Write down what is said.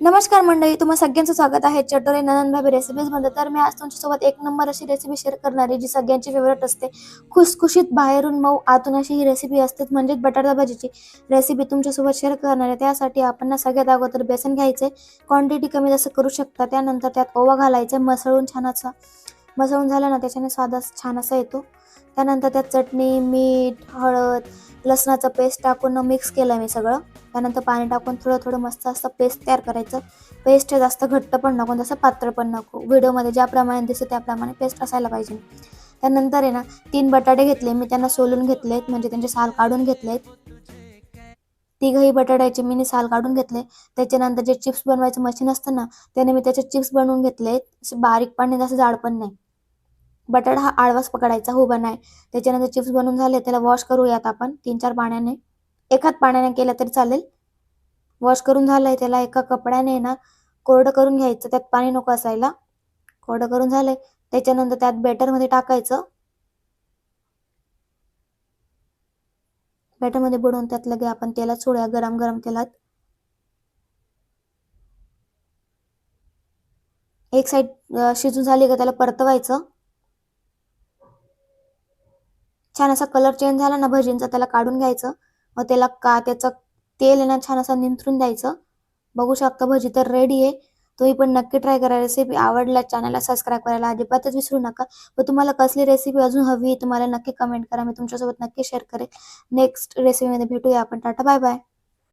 नमस्कार मंडळी, तुम्हा सगळ्यांचं स्वागत आहे चटोरे नंदनभाभी रेसिपीजमध्ये. तर मी आज तुमच्यासोबत एक नंबर अशी रेसिपी शेअर करणार आहे जी सगळ्यांची फेवरेट असते. खुसखुशीत बाहेरून मऊ आतून अशी ही रेसिपी असते, म्हणजेच बटाटा भाजीची रेसिपी तुमच्यासोबत शेअर करणार आहे. त्यासाठी आपण ना सगळ्यात अगोदर बेसन घ्यायचे, क्वांटिटी कमी जास्त करू शकता. त्यानंतर त्यात ओवा घालायचा, मसळून झालं ना त्याच्याने स्वाद छान असा येतो. त्यानंतर त्यात चटणी, मीठ, हळद, लसणाचं पेस्ट टाकून मिक्स केलं मी सगळं. त्यानंतर पाणी टाकून थोडं थोडं मस्त असं पेस्ट तयार करायचं. पेस्ट जास्त घट्ट पण नको, जसं पातळ पण नको. व्हिडिओमध्ये ज्याप्रमाणे दिसते त्याप्रमाणे पेस्ट असायला पाहिजे. त्यानंतर आहे ना 3 बटाटे घेतले मी, त्यांना सोलून घेतलेत, म्हणजे त्यांचे साल काढून घेतलेत. तिघही बटाट्याचे मी साल काढून घेतले. त्याच्यानंतर जे चिप्स बनवायचं मशीन असतं ना, त्याने मी त्याचे चिप्स बनवून घेतलेत. असे बारीक पण नाही, जास्त जाड पण नाही. बटाटा हा आळवाच पकडायचा, उभा नाही. त्याच्यानंतर चिप्स बनवून झाले, त्याला वॉश करूयात आपण 3-4 पाण्याने. एकाच पाण्याने केलं तरी चालेल. वॉश करून झालंय, त्याला एका कपड्याने ना कोरडं करून घ्यायचं, त्यात पाणी नको असायला. कोरडं करून झालंय, त्याच्यानंतर त्यात बॅटरमध्ये टाकायचं. बॅटरमध्ये बुडवून त्यात लगे आपण तेलात सोडूया, गरम गरम तेलात. एक साईड शिजून झाली का त्याला परतवायचं. छान असा कलर चेंज झाला ना भजींचा, त्याला काढून घ्यायचं. मग त्याचं तेल आहे ना छान असं निथरून द्यायचं. बघू शकता भजी तर रेडी आहे. तुम्ही पण नक्की ट्राय करा. रेसिपी आवडल्यास चॅनलला सबस्क्राईब करायला अजिबातच विसरू नका. व तुम्हाला कसली रेसिपी अजून हवी तुम्हाला नक्की कमेंट करा, मी तुमच्यासोबत नक्की शेअर करेल. नेक्स्ट रेसिपीमध्ये भेटूया आपण. Tata bye bye.